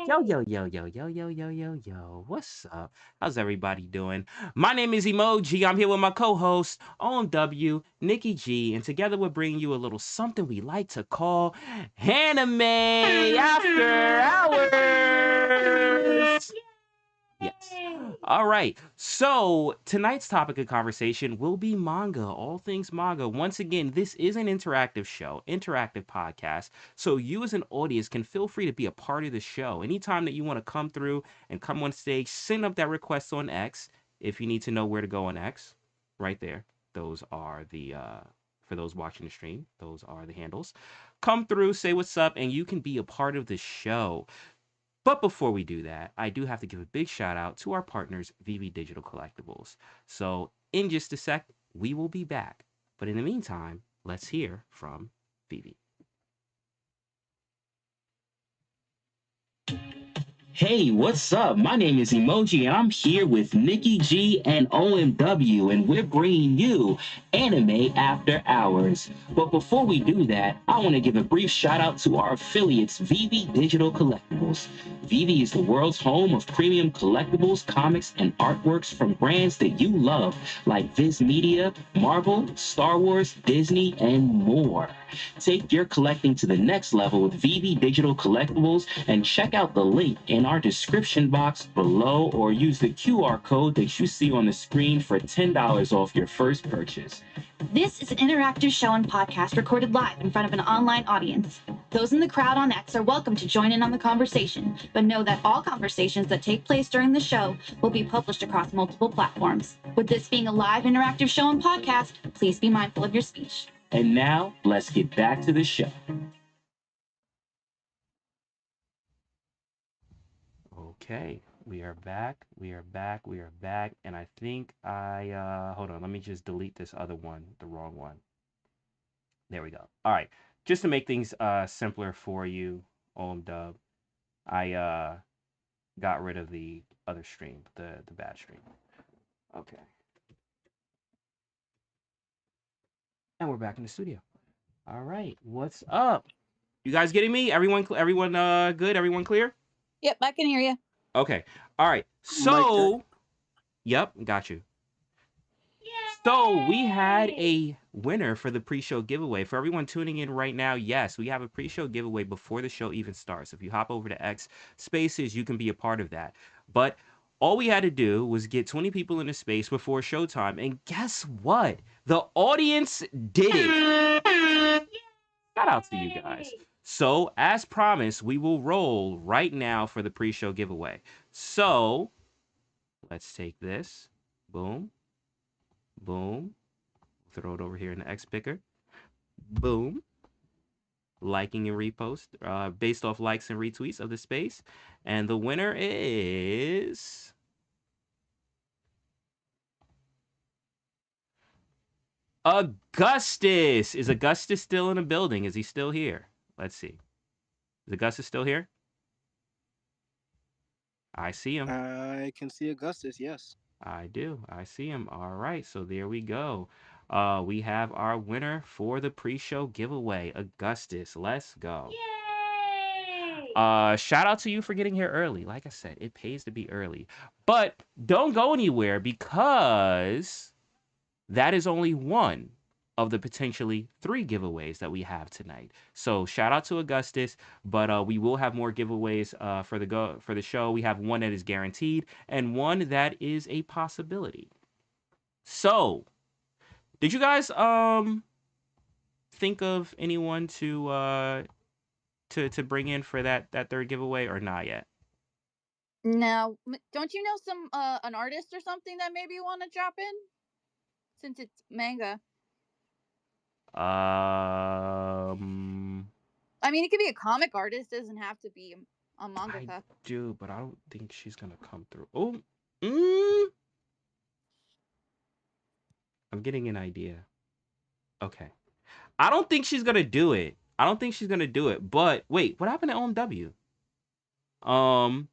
Yo, yo, yo, yo, yo, yo, yo, yo, yo. What's up? How's everybody doing? My name is Emoji. I'm here with my co-host, OMW, Nikki G, and together we're bringing you a little something we like to call Anime After Hours. Yes. All right. So tonight's topic of conversation will be manga, all things manga. Once again, this is an interactive show, interactive podcast. So you as an audience can feel free to be a part of the show. Anytime that you want to come through and come on stage, send up that request on X. If you need to know where to go on X, right there. Those are the for those watching the stream, those are the handles. Come through, say what's up, and you can be a part of the show. But before we do that, I do have to give a big shout out to our partners, VV Digital Collectibles. So, in just a sec, we will be back. But in the meantime, let's hear from VV. Hey, what's up? My name is Emoji, and I'm here with Nikki G and OMW, and we're bringing you Anime After Hours. But before we do that, I want to give a brief shout out to our affiliates, VV Digital Collectibles. VV is the world's home of premium collectibles, comics, and artworks from brands that you love, like Viz Media, Marvel, Star Wars, Disney, and more. Take your collecting to the next level with VV Digital Collectibles and check out the link in our description box below or use the QR code that you see on the screen for $10 off your first purchase. This is an interactive show and podcast recorded live in front of an online audience. Those in the crowd on X are welcome to join in on the conversation, but know that all conversations that take place during the show will be published across multiple platforms. With this being a live interactive show and podcast, please be mindful of your speech. And now, let's get back to the show. Okay, we are back. We are back. We are back. And I think hold on, let me just delete this other one, the wrong one. There we go. All right. Just to make things simpler for you, Dub, I got rid of the other stream, the bad stream. Okay. And we're back in the studio. All right. What's up? You guys getting me? Everyone good? Everyone clear? Yep, I can hear you. Okay. All right. So, yep, got you. So we had a winner for the pre-show giveaway. For everyone tuning in right now, yes, we have a pre-show giveaway before the show even starts. If you hop over to X Spaces, you can be a part of that. But all we had to do was get 20 people in the space before showtime. And guess what? The audience did it. Shout out to you guys. So, as promised, we will roll right now for the pre-show giveaway. So, let's take this. Boom. Boom. Throw it over here in the X picker. Boom. Liking and repost based off likes and retweets of the space. And the winner is Augustus. Is Augustus still in the building? Is he still here? Let's see. Is Augustus still here? I see him. I can see Augustus, yes. I do. I see him. All right. So there we go. We have our winner for the pre-show giveaway, Augustus. Let's go. Yay! Shout out to you for getting here early. Like I said, it pays to be early. But don't go anywhere because that is only one of the potentially 3 giveaways that we have tonight. So shout out to Augustus, but we will have more giveaways for the show. We have one that is guaranteed and one that is a possibility. So, did you guys think of anyone to bring in for that 3rd giveaway or not yet? Now, don't you know some an artist or something that maybe you want to drop in? Since it's manga. I mean, it could be a comic artist. Doesn't have to be a mangaka. I do, but I don't think she's gonna come through. Oh, I'm getting an idea. Okay, I don't think she's gonna do it. But wait, what happened to OMW? I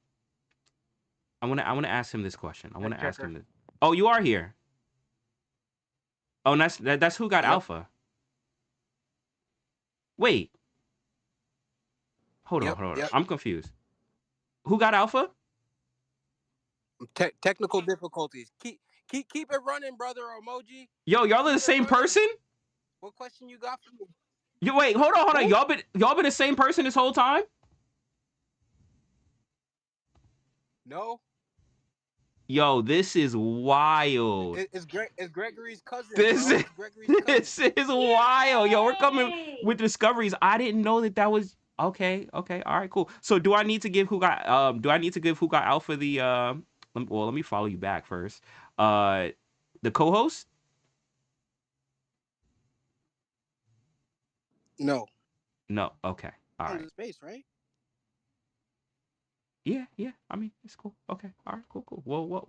wanna ask him this question. I wanna ask him this. Oh, you are here. Oh, and that's who got Alpha. Wait. Hold on. I'm confused. Who got alpha? Technical difficulties. Keep it running, brother emoji. Yo, y'all are the same person? What question you got for me? Wait, hold on. Y'all been the same person this whole time? No. Yo, this is wild. It's Gregory's cousin. This Bro. It's Gregory's cousin. This is wild. Yo, we're coming with discoveries. I didn't know that was okay. All right, cool. So do I need to give who got alpha the let me follow you back first. The co-host? No. No. Okay. All right. Space, right? Yeah. I mean, it's cool. Okay. All right. Cool. Well,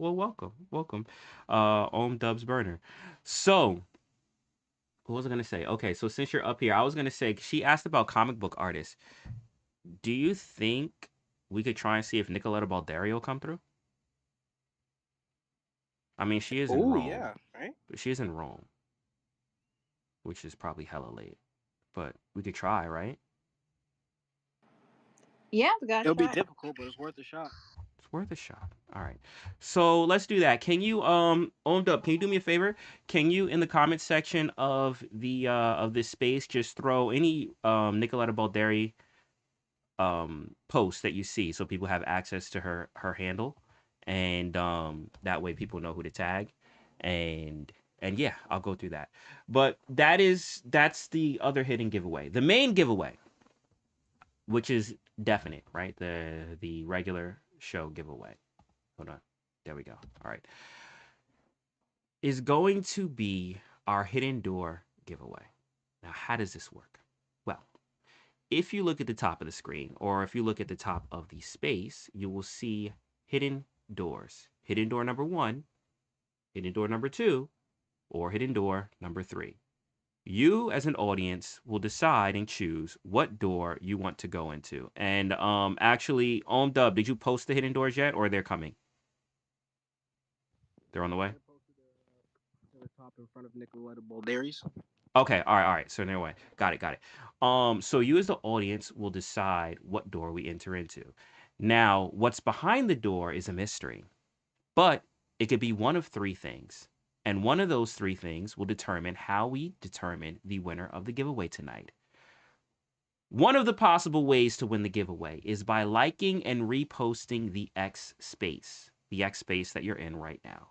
welcome. Dubs Burner. So, what was I gonna say? Okay, so since you're up here, I was gonna say she asked about comic book artists. Do you think we could try and see if Nicoletta Balderi will come through? I mean, she is in Rome. Oh yeah, right. She is in Rome, which is probably hella late, but we could try, right? Yeah, we got. It'll be difficult, but it's worth a shot. It's worth a shot. All right. So let's do that. Can you owned up, can you do me a favor? Can you in the comment section of the of this space just throw any Nicoletta Balderi post that you see so people have access to her handle, and that way people know who to tag, and yeah, I'll go through that. But that's the other hidden giveaway. The main giveaway, which is definite, right? The regular show giveaway. Hold on. There we go. All right. Is going to be our hidden door giveaway. Now, how does this work? Well, if you look at the top of the screen, or if you look at the top of the space, you will see hidden doors. Hidden door number 1, hidden door number 2, or hidden door number 3. You, as an audience, will decide and choose what door you want to go into. And actually, Dub, did you post the hidden doors yet, or they're coming? They're on the way? To the top in front of Nicoletta Balderi's. Okay, all right. So they're away. Got it. So you as the audience will decide what door we enter into. Now, what's behind the door is a mystery, but it could be one of 3 things. And one of those 3 things will determine how we determine the winner of the giveaway tonight. One of the possible ways to win the giveaway is by liking and reposting the X space that you're in right now.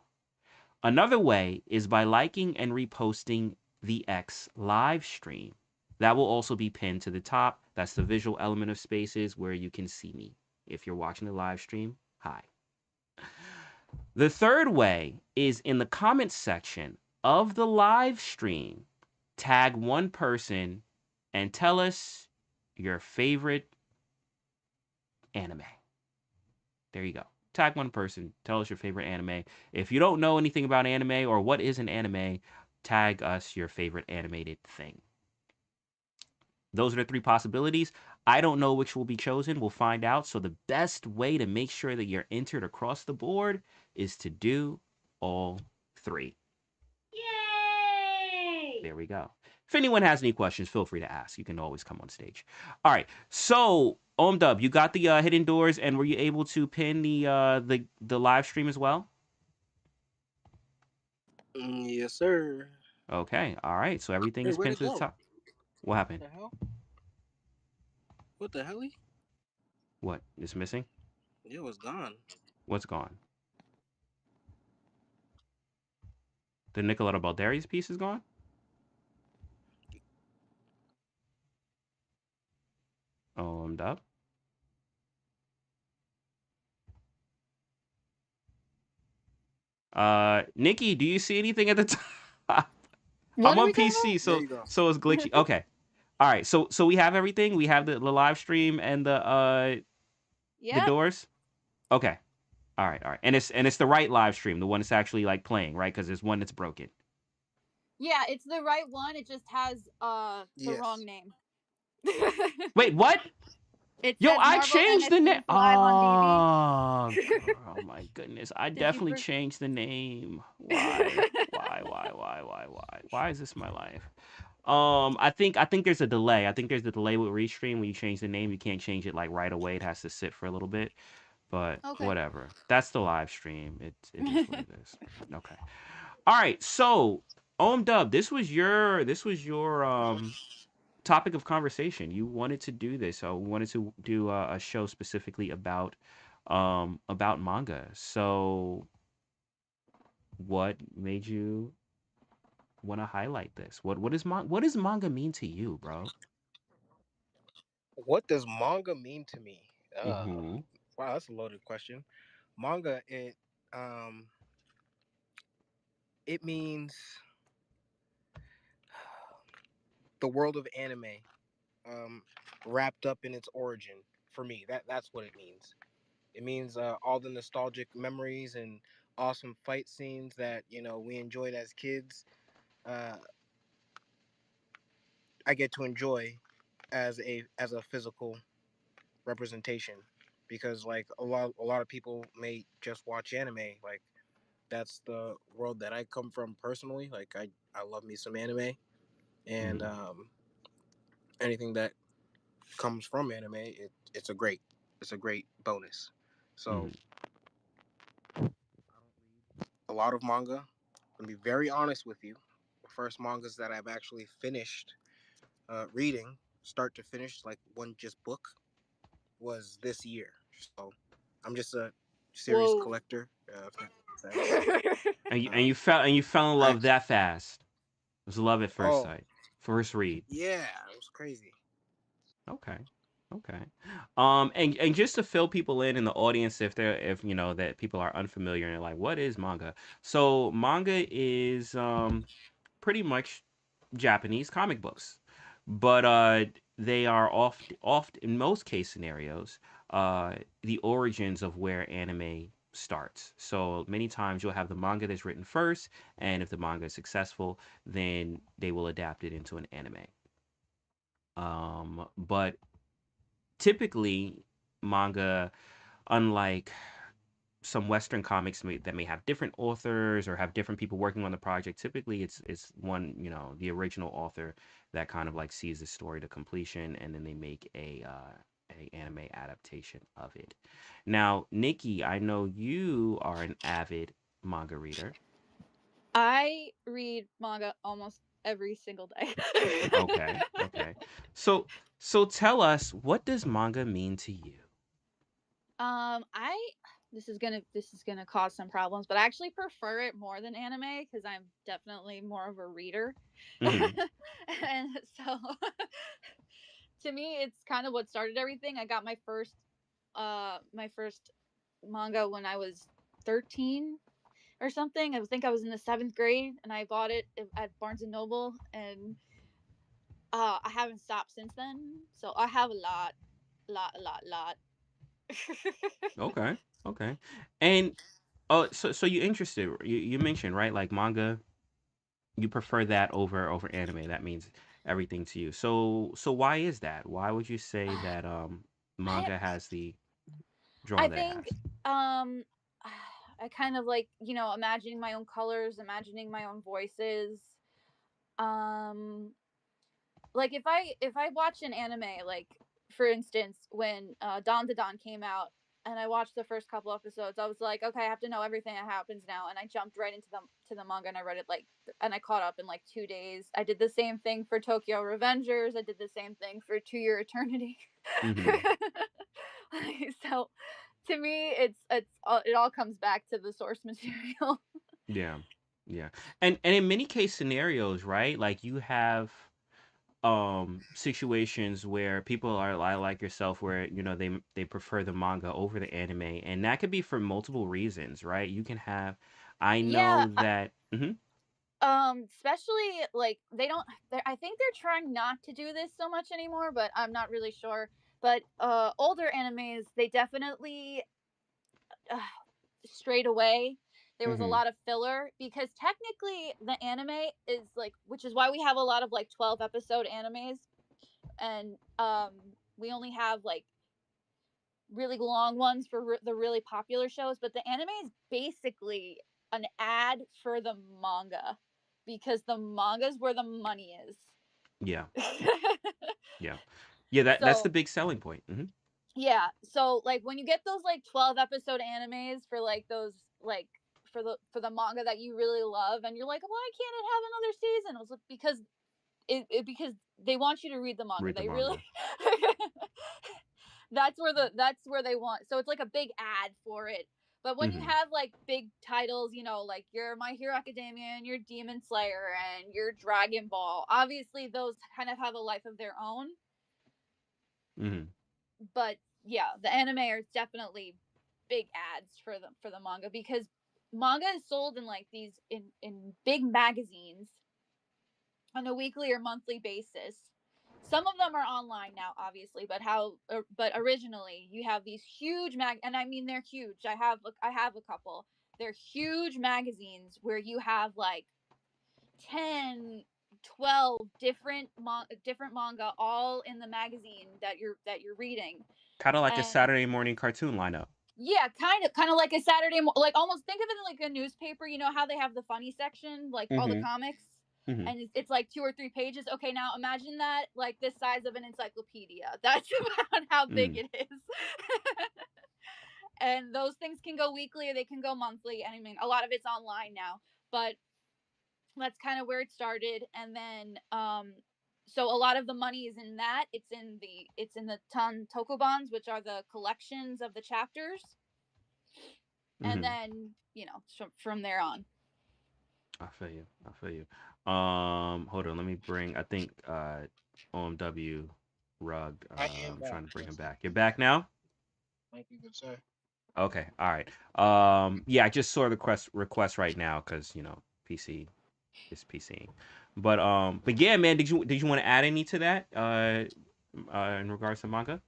Another way is by liking and reposting the X live stream. That will also be pinned to the top. That's the visual element of Spaces where you can see me. If you're watching the live stream, hi. The third way is in the comments section of the live stream. Tag one person and tell us your favorite anime. There you go. Tag one person. Tell us your favorite anime. If you don't know anything about anime or what is an anime, tag us your favorite animated thing. Those are the 3 possibilities. I don't know which will be chosen. We'll find out. So the best way to make sure that you're entered across the board is to do all 3. Yay! There we go. If anyone has any questions, feel free to ask. You can always come on stage. All right. So, Dub, you got the hidden doors, and were you able to pin the live stream as well? Yes, sir. Okay. All right. So everything is pinned to the top. What happened? What the hell? What the hell? What? It's missing? It was gone. What's gone? The Nicoletta Balderi's piece is gone? Dub? Nikki, do you see anything at the top? I'm on PC, so it's glitchy. Okay. All right. So we have everything. We have the live stream and the doors. Okay. All right. And it's the right live stream, the one that's actually like playing, right? Because there's one that's broken. Yeah, it's the right one. It just has the wrong name. Wait, what? Yo, I changed the name. Oh my goodness! I definitely changed the name. Why? Why is this my life? I think there's a delay. I think there's a delay with Restream when you change the name. You can't change it like right away. It has to sit for a little bit. But Okay. whatever. That's the live stream. It is what it is. Okay. All right. So, Dub, this was your topic of conversation. You wanted to do this. So, we wanted to do a show specifically about manga. So, what made you want to highlight this? What does manga mean to you, bro? What does manga mean to me? Mm-hmm. Wow, that's a loaded question. Manga, um it means the world of anime, um, wrapped up in its origin. For me, that's what it means. It means all the nostalgic memories and awesome fight scenes that we enjoyed as kids. Uh, I get to enjoy as a physical representation, because like a lot of people may just watch anime. Like, that's the world that I come from personally. Like, I love me some anime, and Mm-hmm. anything that comes from anime, it's a great bonus. So Mm-hmm. a lot of manga. To be very honest with you, the first mangas that I've actually finished reading, start to finish, like one just book, was this year. So I'm just a series Whoa. collector. If that makes sense. And you fell in I love actually, that fast. It was love at first oh sight. First read. yeah, it was crazy. Okay. Okay. And just to fill people in the audience, if you know that people are unfamiliar and they're like, what is manga? So manga is pretty much Japanese comic books, but they are oft in most case scenarios the origins of where anime starts. So many times you'll have the manga that's written first, and if the manga is successful, then they will adapt it into an anime. But typically manga, unlike some Western comics that may have different authors or have different people working on the project, typically it's one, the original author that kind of like sees the story to completion, and then they make a anime adaptation of it. Now, Nikki, I know you are an avid manga reader. I read manga almost every single day. Okay, okay. So tell us, what does manga mean to you? I this is gonna cause some problems, but I actually prefer it more than anime because I'm definitely more of a reader. Hmm. And so to me it's kind of what started everything. I got my first manga when I was 13 or something. I think I was in the 7th grade, and I bought it at Barnes and Noble, and I haven't stopped since then. So I have a lot. Okay, okay. And oh, so you interested? You mentioned, right, like manga. You prefer that over anime. That means everything to you. So why is that? Why would you say that I manga has the draw I that it think has? um I kind of like, imagining my own colors, imagining my own voices. Um like if I watch an anime, like for instance when Dawn to Dawn came out, and I watched the first couple episodes, I was like, okay, I have to know everything that happens now, and I jumped right into the manga, and I read it like, and I caught up in like 2 days. I did the same thing for Tokyo Revengers. I did the same thing for To Your Eternity. Mm-hmm. So to me, it all comes back to the source material. Yeah, yeah. And in many case scenarios, right? Like you have situations where people are like yourself, where they prefer the manga over the anime, and that could be for multiple reasons, right? You can have, I Yeah, know that. Mhm. especially like I think they're trying not to do this so much anymore, but I'm not really sure. But older animes, they definitely uh, straight away there was a Mhm. lot of filler, because technically the anime is like, which is why we have a lot of like 12 episode animes, and we only have like really long ones for the really popular shows, but the anime is basically an ad for the manga, because the manga is where the money is. Yeah. Yeah. Yeah, that's the So big selling point. Mhm. Yeah, so like when you get those like 12 episode animes for like those like for the manga that you really love, and you're like, why can't it have another season? It was because because they want you to read the manga. Read the They really manga. that's where they want. So it's like a big ad for it. But when you Mm-hmm. have like big titles, you know, like your My Hero Academia and your Demon Slayer and your Dragon Ball, obviously those kind of have a life of their own. Mm-hmm. But yeah, the anime are definitely big ads for the manga, because manga is sold in like these in big magazines on a weekly or monthly basis. Some of them are online now, obviously, but originally you have these huge and I mean they're huge. I have a couple. They're huge magazines where you have like 10, 12 different manga all in the magazine that you're reading. Kind of like a And Saturday morning cartoon lineup. yeah, kind of like a like almost think of it like a newspaper. You know how they have the funny section, like all the Mm-hmm. comics, Mm-hmm. and it's like 2 or 3 pages. Okay, now imagine that like this size of an encyclopedia. That's about how big Mm. it is. And those things can go weekly or they can go monthly. And I mean, a lot of it's online now, but that's kind of where it started. And then so a lot of the money is in that. It's in the ton tokubans, which are the collections of the chapters, and Mm-hmm. then from there on. I feel you. I feel you. Hold on. Let me bring. I think OMW Rug. I am I'm back. trying to bring him Yes. back. You're back now. Thank you, good sir. Okay. All right. Yeah, I just saw the request right now because PC is PCing. But yeah, man. Did you want to add any to that? In regards to manga.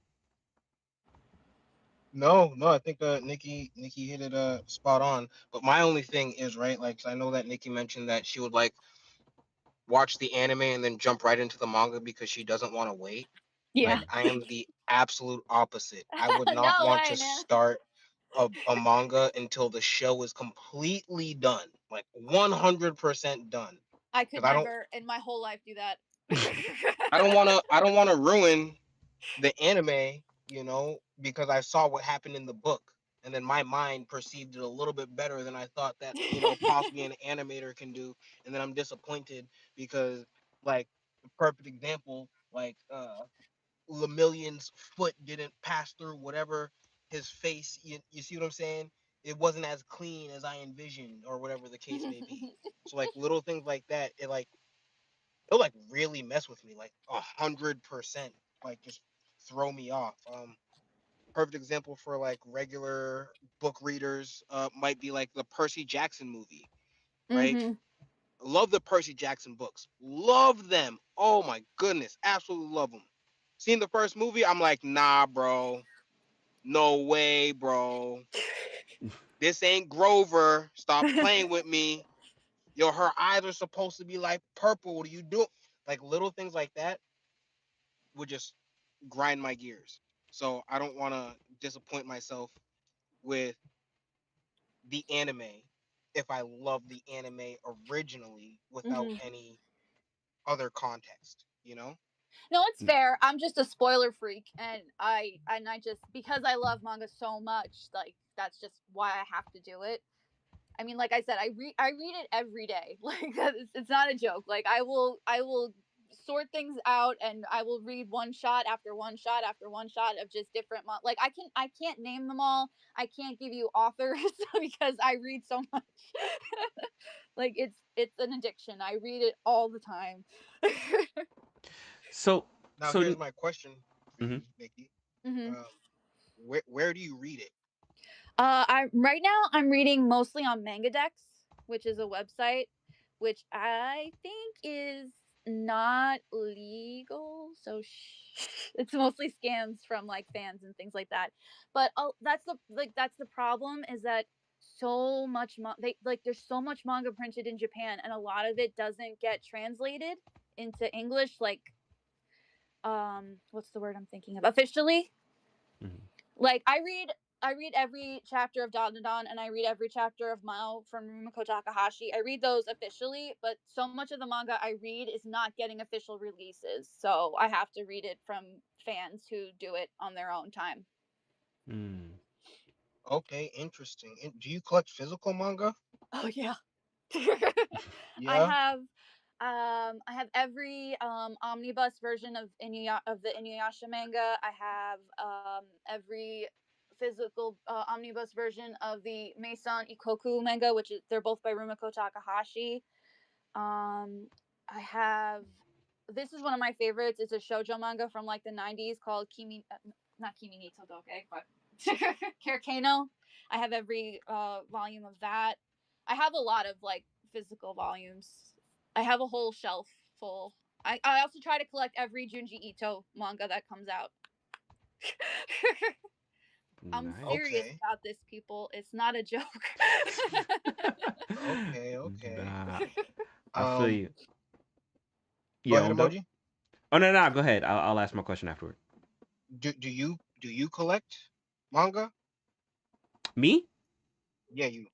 No, no, I think Nikki hit it spot on. But my only thing is right, like 'cause I know that Nikki mentioned that she would like watch the anime and then jump right into the manga because she doesn't want to wait. Yeah. Like Mm-hmm. I am the absolute opposite. I would not No want way, to man. start a manga until the show is completely done, like 100% done. I could Because I don't never in my whole life do that. I don't want to ruin the anime, because I saw what happened in the book. And then my mind perceived it a little bit better than I thought that, possibly an animator can do. And then I'm disappointed because, like, the perfect example, like, Lemillion's foot didn't pass through whatever his face, you see what I'm saying? It wasn't as clean as I envisioned, or whatever the case may be. So, like, little things like that, it'll like really mess with me, like 100%, like just throw me off. Perfect example for like regular book readers might be like the Percy Jackson movie, right? Mhm. Love the Percy Jackson books, love them. Oh my goodness, absolutely love them. Seen the first movie, I'm like, nah, bro, no way, bro. This ain't Grover. Stop playing with me. Yo, her eyes are supposed to be like purple. What are you doing? Like little things like that would just grind my gears. So I don't want to disappoint myself with the anime if I love the anime originally without Mhm. any other context. No, it's fair. I'm just a spoiler freak, and I just because I love manga so much, like that's just why I have to do it. I mean, like I said, I read it every day. Like it's not a joke. Like I will sort things out, and I will read one shot after one shot after one shot of just different like I can't name them all. I can't give you authors because I read so much. Like it's an addiction. I read it all the time. So Now so. here's my question for Mhm. you, Nikki. Hmm. Um, where do you read it? I right now I'm reading mostly on Manga, which is a website, which I think is not legal. So it's mostly scams from like fans and things like that. But that's the problem is that so much there's so much manga printed in Japan, and a lot of it doesn't get translated into English. Like what's the word I'm thinking of officially? Mhm. Like I read every chapter of Dandadan, and I read every chapter of Mao from Rumiko Takahashi. I read those officially, but so much of the manga I read is not getting official releases. So I have to read it from fans who do it on their own time. Mm. Okay, interesting. Do you collect physical manga? Oh yeah. Yeah. I have every omnibus version of the Inuyasha manga. I have every physical omnibus version of the Maison Ikoku manga, which is they're both by Rumiko Takahashi. I have this is one of my favorites. It's a shoujo manga from like the 90s called Kimi not Kimi ni Todoke, but Kerkano. I have every volume of that. I have a lot of like physical volumes. I have a whole shelf full. I also try to collect every Junji Ito manga that comes out. I'm Nice. serious Okay. about this, people. It's not a joke. Okay. Okay. Nah, I feel Um. you. Go Yeah, ahead, Omdo. emoji. Oh no, no, go ahead. I'll ask my question afterward. Do you collect manga? Me? Yeah, you.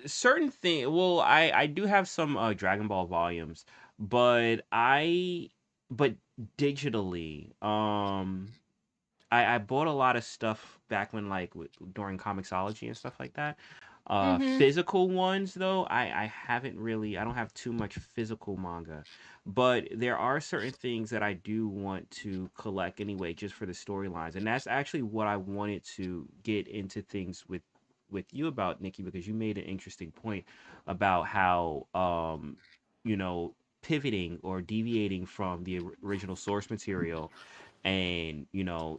Certain thing. Well, I do have some Dragon Ball volumes, but but digitally. I bought a lot of stuff back when like during Comixology and stuff like that. Mhm. Physical ones though, I haven't really. I don't have too much physical manga, but there are certain things that I do want to collect anyway, just for the storylines, and that's actually what I wanted to get into things with you about, Nikki, because you made an interesting point about how you know pivoting or deviating from the original source material and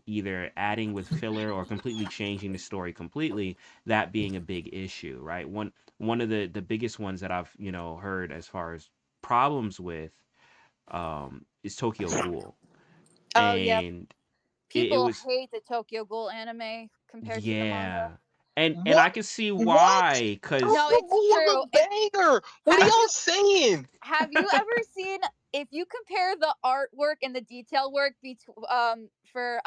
either adding with filler or completely changing the story completely, that being a big issue, right? One of the biggest ones that I've heard as far as problems with is Tokyo Ghoul. Oh yeah, And it people was, hate the Tokyo Ghoul anime compared to the manga. yeah, and What? I can see What? why, because No, Tokyo it's Ghoul was true. a banger. What are Have y'all you saying? have you ever seen if you compare the artwork and the detail work for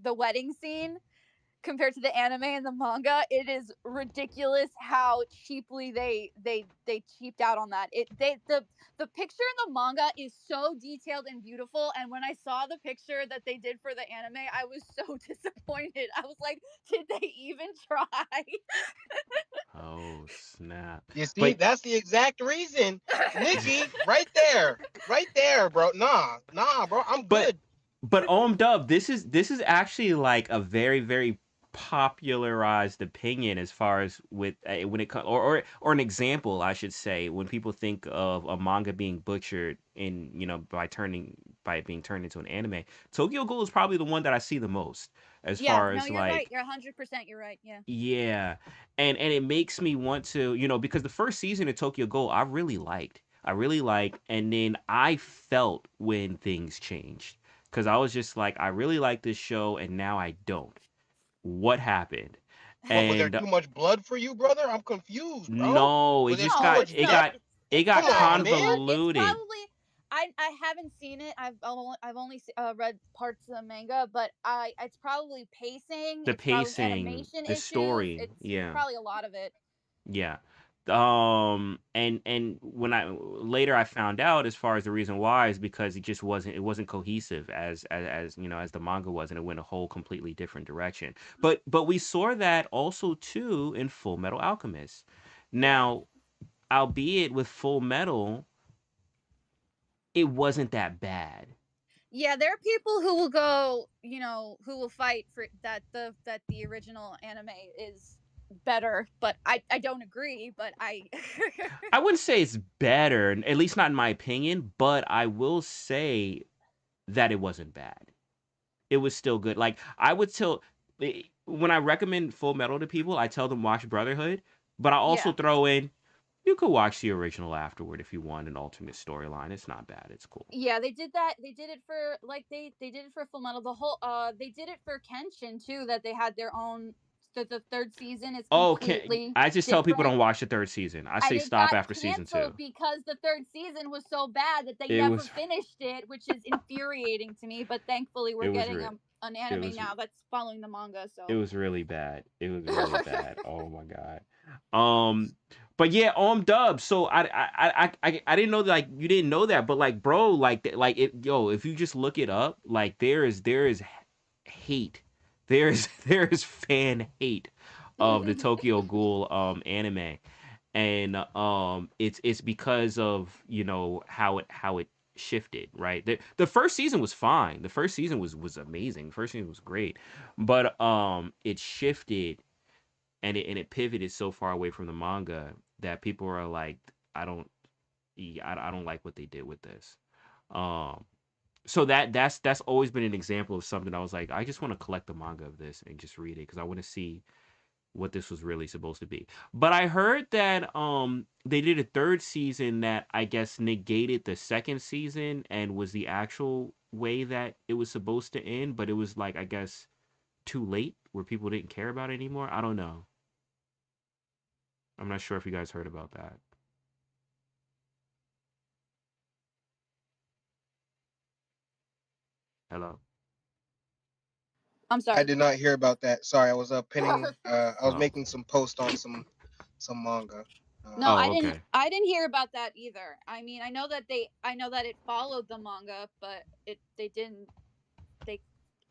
the wedding scene compared to the anime and the manga, it is ridiculous how cheaply they cheaped out on that. The picture in the manga is so detailed and beautiful, and when I saw the picture that they did for the anime, I was so disappointed. I was like, did they even try? oh snap. You see, But that's the exact reason, Nikki. Right there, bro. Nah, bro. I'm but good. Dub, this is actually like a very very popularized opinion as far as with when it comes or an example I should say when people think of a manga being butchered in by it being turned into an anime. Tokyo Ghoul is probably the one that I see the most as Yeah, far no, as you're right. like You're 100%. You're right. Yeah. yeah, and it makes me want to, because the first season of Tokyo Ghoul I really liked, and then I felt when things changed because I was just like, I really like this show, and now I don't. What happened? What, was there And too much blood for you, brother? I'm confused, bro. no, Was there too much death? it It's got Come not. on, It's man. not. It's convoluted. probably. I haven't seen it. I've only read parts of the manga, but I it's probably pacing. The It's probably pacing, animation the issues. story, It's yeah. probably a lot of it. Yeah. And when I later I found out as far as the reason why is because it wasn't cohesive as the manga was, and it went a whole completely different direction. But we saw that also too in Full Metal Alchemist. Yeah. Now, albeit with Full Metal, it wasn't that bad. Yeah, there are people who will go, who will fight for that the original anime is better, but I don't agree, but I I wouldn't say it's better, at least not in my opinion, but I will say that it wasn't bad. It was still good. Like I would tell when I recommend Full Metal to people, I tell them watch Brotherhood, but I also yeah. throw in you could watch the original afterward if you want an alternate storyline. It's not bad. It's cool. Yeah, they did that. They did it for like they did it for Full Metal. The whole they did it for Kenshin too. That they had their own. The third season is Oh, can completely I just tell people different, don't watch the third season. I and say it stop got after season canceled 2. because the third season was so bad that they It never was finished it, which is infuriating to me. But thankfully, it we're was getting re- an it anime was now that's following the manga. it So was really bad. It was really bad. Oh my god. Um, but yeah, Dub. So I didn't know that, like you didn't know that, but like bro, like it, yo, if you just look it up, like there is hate there's fan hate of the Tokyo Ghoul anime, and it's because of how it shifted, right? The first season was fine. The first season was amazing. The first season was great, but it shifted, and it pivoted so far away from the manga that people are like, I don't like what they did with this. Um, so that's always been an example of something I was like, I just want to collect the manga of this and just read it because I want to see what this was really supposed to be. But I heard that they did a third season that I guess negated the second season and was the actual way that it was supposed to end, but it was like, I guess, too late where people didn't care about it anymore. I don't know. I'm not sure if you guys heard about that. Hello. I'm I sorry. did not hear about that. Sorry, I was pinning. I was Oh. making some post on some manga. No, Oh, I didn't. okay. I didn't hear about that either. I mean, I know that it followed the manga, but they didn't. They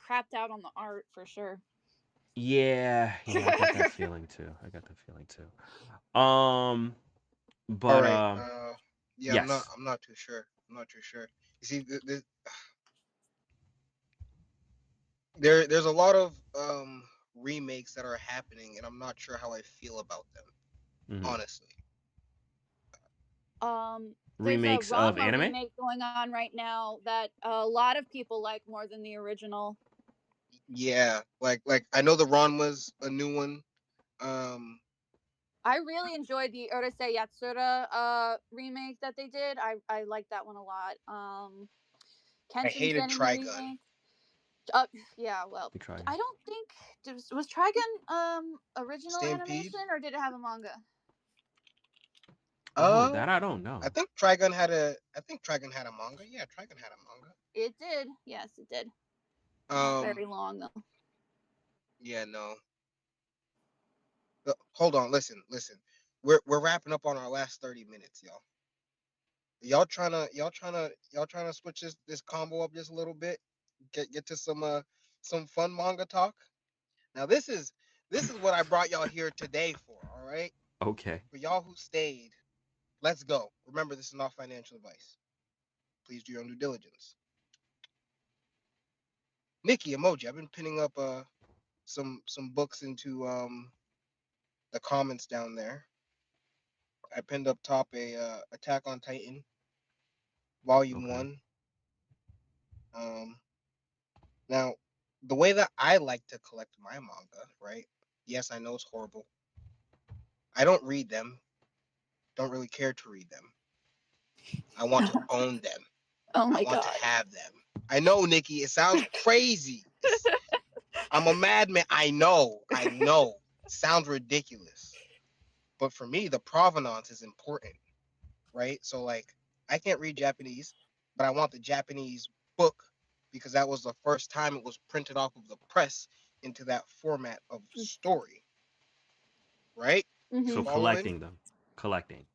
crapped out on the art for sure. Yeah, I got that feeling too. I got that feeling too. All But right. Yeah, I'm not. yes. I'm not too sure. I'm not too sure. You see, there's a lot of remakes that are happening, and I'm not sure how I feel about them. Hmm. Honestly. There's a Remakes of Ranma anime? remake going on right now that a lot of people like more than the original. Yeah. Like I know the Ron was a new one. Um. I really enjoyed the Urusei Yatsura remake that they did. I like that one a lot. I Kenshin's hated getting a Trigun. remake. Yeah, well, We try. I don't think was Trigun original Stampede. animation or did it have a manga? Oh, Uh, that I don't know. I think Trigun had a. I think Trigun had a manga. Yeah, Trigun had a manga. It did. Yes, it did. Not Um. very long though. Yeah. No. Hold on. Listen. We're wrapping up on our last 30 minutes, y'all. Y'all trying to switch this combo up just a little bit. Get to some fun manga talk. Now this is what I brought y'all here today for. All right. Okay. For y'all who stayed, let's go. Remember, this is not financial advice. Please do your own due diligence. Nikki, emoji. I've been pinning up some books into the comments down there. I pinned up top a Attack on Titan Volume Okay. 1. Now, the way that I like to collect my manga, right? Yes, I know it's horrible. I don't read them. Don't really care to read them. I want to own them. Oh I my want to god. have them. I know, Nikki. It sounds crazy. I'm a madman. I know. It sounds ridiculous. But for me, the provenance is important, right? So like, I can't read Japanese, but I want the Japanese book because that was the first time it was printed off of the press into that format of story, right? You So Hmm. following? collecting them. Collecting.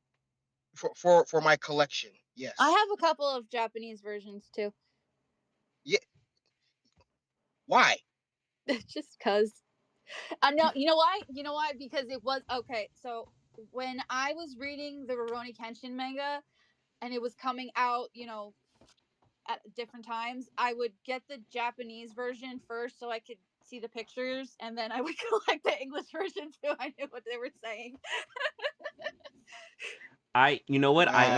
For my collection, I yes. have a couple of Japanese versions too. Yeah. Why? Just cuz. I know. You know why? You know why? Because it was okay. So when I was reading the Rurouni Kenshin manga and it was coming out, at different times, I would get the Japanese version first so I could see the pictures, and then I would collect the English version so I knew what they were saying. You know what? Wow. I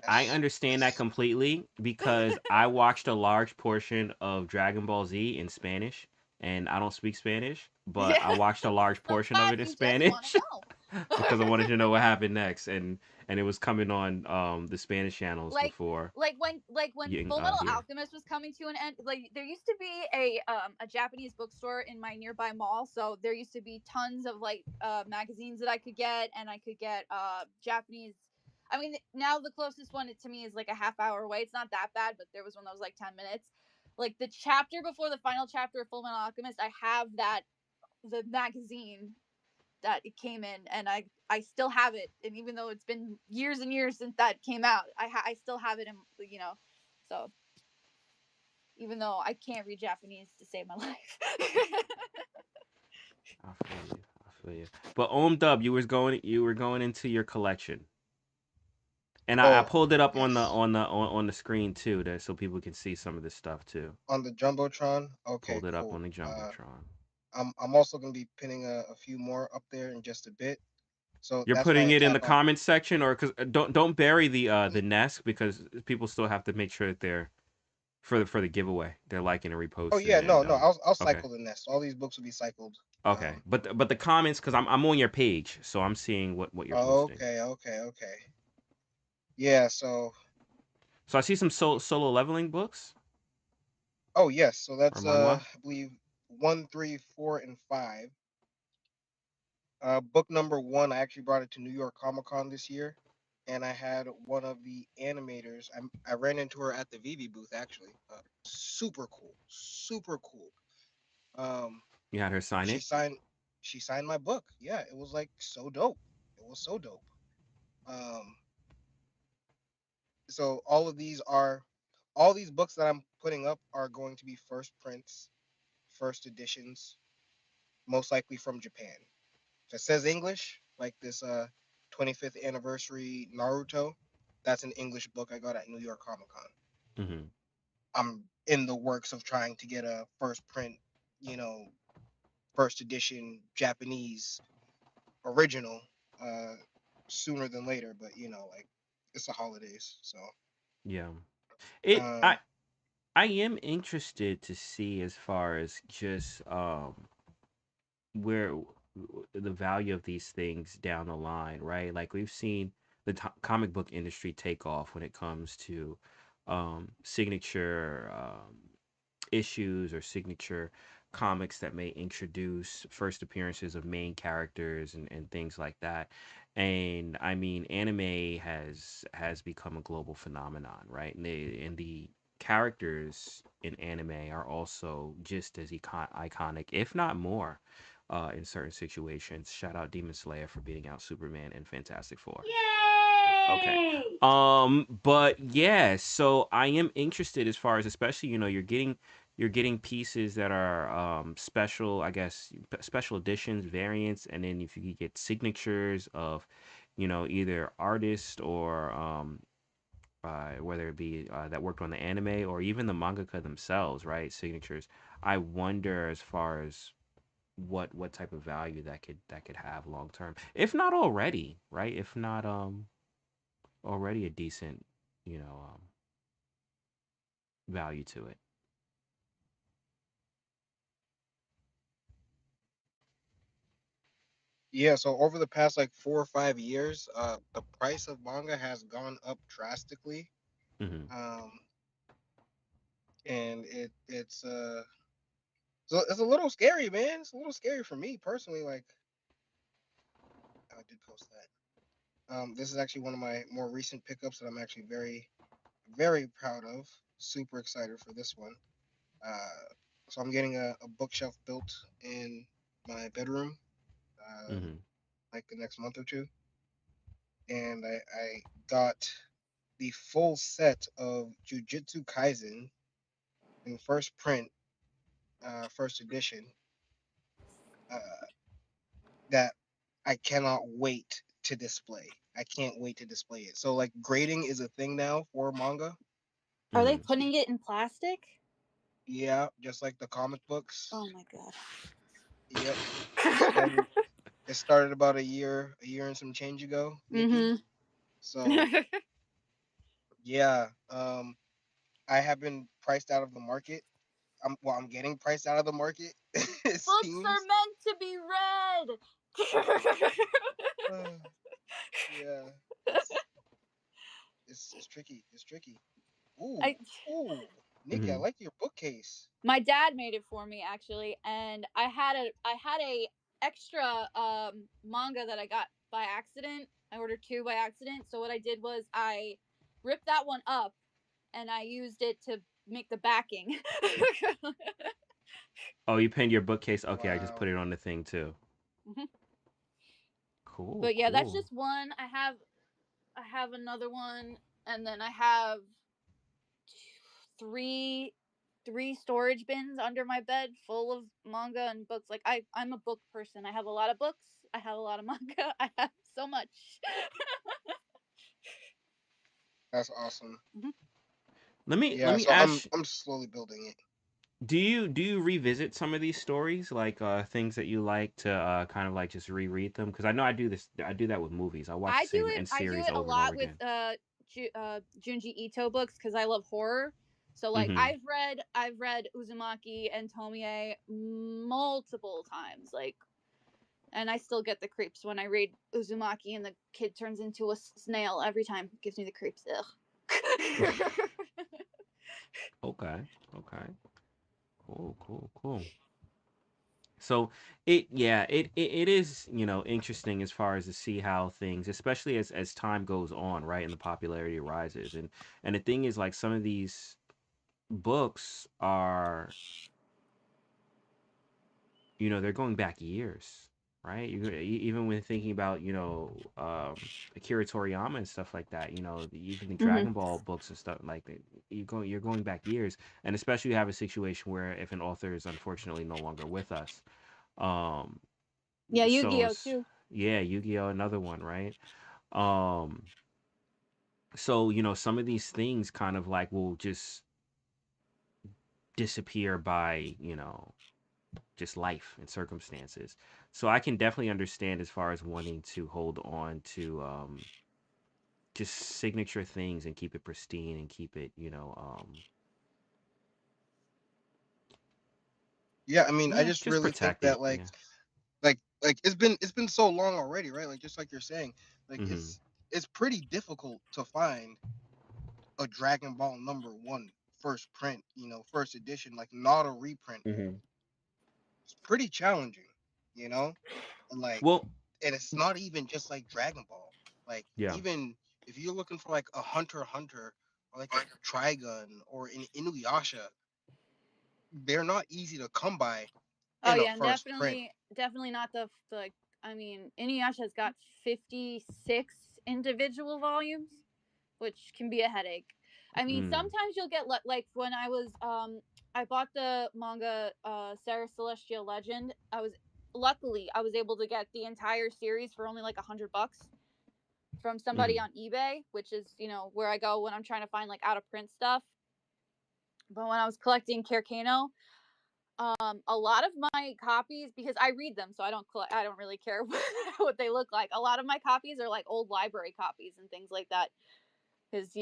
That's understand that that's completely because I watched a large portion of Dragon Ball Z in Spanish, and I don't speak Spanish, but Yeah, I watched a large so portion of bad it in you just want to Spanish know. because I wanted to know what happened next, and it was coming on the Spanish channels like before like when getting Full Metal here. Alchemist was coming to an end, like there used to be a Japanese bookstore in my nearby mall, so there used to be tons of like magazines that I could get, and I could get Japanese. I mean, now the closest one to me is like a half hour away. It's not that bad, but there was one that was like 10 minutes. Like the chapter before the final chapter of Full Metal Alchemist, I have the magazine that it came in, and I still have it, and even though it's been years and years since that came out, I still have it in, so even though I can't read Japanese to save my life. I feel you. I feel you. But OMW, you were going into your collection, and I Oh, pulled it up on the yes. on the screen too, so people can see some of this stuff too. On the Jumbotron. Okay, Pulled it up on cool. the jumbotron. I'm also gonna be pinning a few more up there in just a bit. So You're that's why putting I it in tap the on. comments section, or because don't bury the nest because people still have to make sure that they're for the giveaway. They're liking and Oh reposting yeah, it, and no, I'll okay. cycle the nest. All these books will be cycled. Okay, but the comments, because I'm on your page, so I'm seeing what you're posting. Okay. Yeah, so So I see some solo leveling books oh yes, so or that's manhwa. I believe 1, 3, 4, and 5. Book number one, I actually brought it to New York Comic Con this year, and I had one of the animators. I ran into her at the Vivi booth actually. Super cool, super cool. Um, You had her sign she it. signed she signed my book. Yeah, it was like so dope. It was so dope. Um, so all these books that I'm putting up are going to be first prints, first editions, most likely from Japan. If it says English, like this 25th anniversary Naruto, that's an English book I got at New York Comic Con. Hmm. I'm in the works of trying to get a first print, you know, first edition Japanese original uh sooner than later, but like it's the holidays, so Yeah. It. um I am interested to see as far as just where the value of these things down the line, right? Like we've seen the comic book industry take off when it comes to signature issues or signature comics that may introduce first appearances of main characters and things like that. And I mean, anime has become a global phenomenon, right? And the characters in anime are also just as iconic, if not more, in certain situations. Shout out Demon Slayer for beating out Superman and Fantastic Four. Okay. Yay! But yeah, so I am interested as far as, especially, you're getting pieces that are special, I guess, special editions, variants, and then if you could get signatures of, either artists or whether it be that worked on the anime or even the mangaka themselves, right? Signatures. I wonder as far as what type of value that could have long term, if not already, right? If not already a decent, you know, value to it. yeah, so over the past like 4 or 5 years, the price of manga has gone up drastically. Hmm. um and it's a little scary, man. It's a little scary for me personally. Like, I did post that. This is actually one of my more recent pickups that I'm actually very, very proud of. Super excited for this one. Uh, so I'm getting a bookshelf built in my bedroom, Hmm. like the next month or two, and I got the full set of Jujutsu Kaisen in first print, first edition. Uh, that I cannot wait to display. I can't wait to display it. So like grading is a thing now for manga. Are they Hmm. putting it in plastic? Yeah, just like the comic books. Oh my god. Yep. It started it started about a year and some change ago, Nikki. Mhm. So yeah, I have been priced out of the market. I'm getting priced out of the market. It Books are seems. meant to be read. Uh, yeah, it's it's tricky. It's tricky. Ooh, I ooh, Nikki, I Hmm. like your bookcase. My dad made it for me actually, and I had a extra manga that I got by accident. I ordered two by accident. So what I did was I ripped that one up and I used it to make the backing. Oh, you pinned your bookcase. Okay, I just put Wow. it on the thing too. Mhm. Cool, But yeah, that's cool. just one. I have another one, and then I have three 3 storage bins under my bed full of manga and books. Like I'm a book person. I have a lot of books. I have a lot of manga. I have so much. That's awesome. Let Yeah, me so I'm ask, I'm slowly building it. do you revisit some of these stories, like things that you like to kind of like just reread them? Because I know I do that with movies. I watch the same end I do series it a over and over lot with again. Junji Ito books because I love horror. So like Mm-hmm. I've read Uzumaki and Tomie multiple times. Like, and I still get the creeps when I read Uzumaki and the kid turns into a snail every time. It gives me the creeps. Ugh. Okay. Okay. Cool. Cool. Cool. So it is, interesting as far as to see how things, especially as time goes on, right, and the popularity rises, and the thing is, like, some of these books are, they're going back years, right? Even when thinking about, Akira Toriyama and stuff like that, even the hmm Dragon Ball books and stuff like that, you're going back years, and especially you have a situation where if an author is unfortunately no longer with us, um, Yeah, so Yu-Gi-Oh too. yeah, Yu-Gi-Oh, another one, right? Um, so some of these things kind of like will just disappear by just life and circumstances. So I can definitely understand as far as wanting to hold on to just signature things and keep it pristine and keep it, Yeah, I mean, I yeah, just just really think protect that it. Yeah. like it's been so long already, right? Like just like you're saying, like Mm-hmm. it's pretty difficult to find a Dragon Ball #1 first print, first edition, like not a reprint. Mm-hmm. It's pretty challenging, you know? And like Well, and it's not even just like Dragon Ball. Like yeah. even if you're looking for like a Hunter x Hunter or like a Trigun or an Inuyasha, they're not easy to come by Oh in a yeah, and first print. definitely not the like. I mean, Inuyasha's got 56 individual volumes, which can be a headache. I mean, Mm. sometimes you'll get like when I bought the manga Sarah Celestial Legend. I was able to get the entire series for only like $100 from somebody Mm-hmm. on eBay, which is where I go when I'm trying to find like out of print stuff. But when I was collecting Carcano, a lot of my copies, because I read them, so I don't really care what they look like. A lot of my copies are like old library copies and things like that, because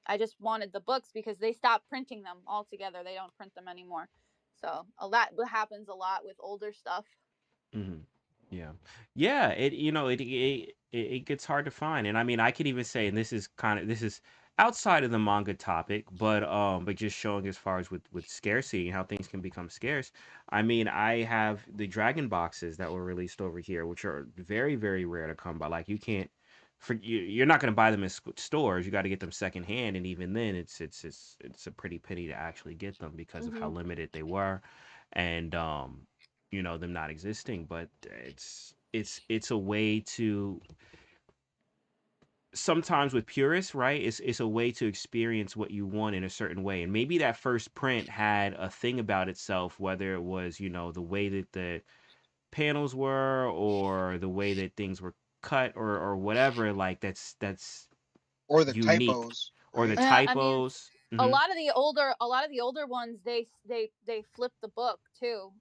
I just wanted the books because they stopped printing them altogether. They don't print them anymore. So that happens a lot with older stuff. Mm-hmm. Yeah. Yeah, it gets hard to find. And I mean, I could even say, and this is outside of the manga topic, but just showing as far as with scarcity and how things can become scarce. I mean, I have the dragon boxes that were released over here, which are very, very rare to come by. Like, you can't you're not going to buy them in stores. You got to get them secondhand, and even then it's a pretty pity to actually get them because of how hmm limited they were, and them not existing. But it's a way to, sometimes with purists, right, it's a way to experience what you want in a certain way. And maybe that first print had a thing about itself, whether it was the way that the panels were, or the way that things were cut, or whatever, like that's Or the unique, typos, or the right? Yeah, I mean, typos. Mm-hmm. a lot of the older ones, they flip the book too,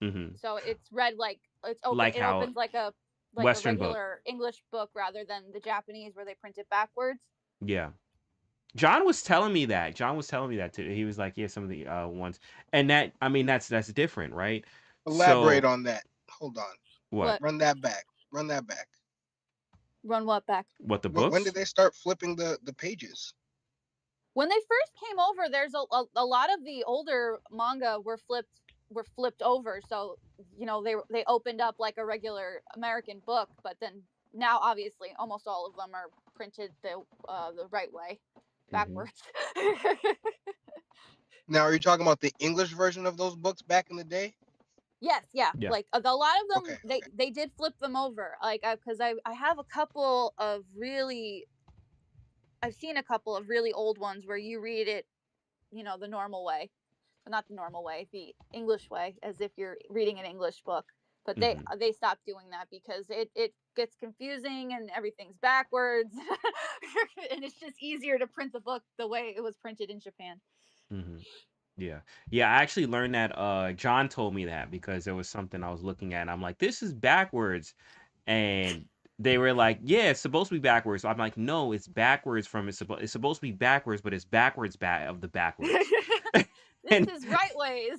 Mm-hmm. so it's read like it's open. Like It how opens like a Western book. regular English book rather than the Japanese where they print it backwards. Yeah. John was telling me that. John was telling me that too. He was like, yeah, some of the ones, and that, I mean, that's different, right? Elaborate So on that. Hold on. what? What? Run that back. Run that back. Run what back? What, the When did books? they start flipping the pages? When they first came over, there's a lot of the older manga were flipped over, so they opened up like a regular American book, but then now obviously almost all of them are printed the right way, Mm-hmm. backwards. Now, are you talking about the English version of those books back in the day? Yes, yeah. Yeah. Like a lot of Okay, them, okay. they did flip them over. Like because I have a couple of really I've seen a couple of really old ones where you read it, the normal way. not the normal way, the English way, as if you're reading an English book. But Mhm. they stopped doing that because it gets confusing and everything's backwards, and it's just easier to print the book the way it was printed in Japan. Mhm. Yeah. Yeah, I actually learned that John told me that because there was something I was looking at and I'm like, this is backwards. And they were like, yeah, it's supposed to be backwards. So I'm like, no, it's backwards from it's supposed to be backwards, but it's backwards of the backwards. This and is right ways.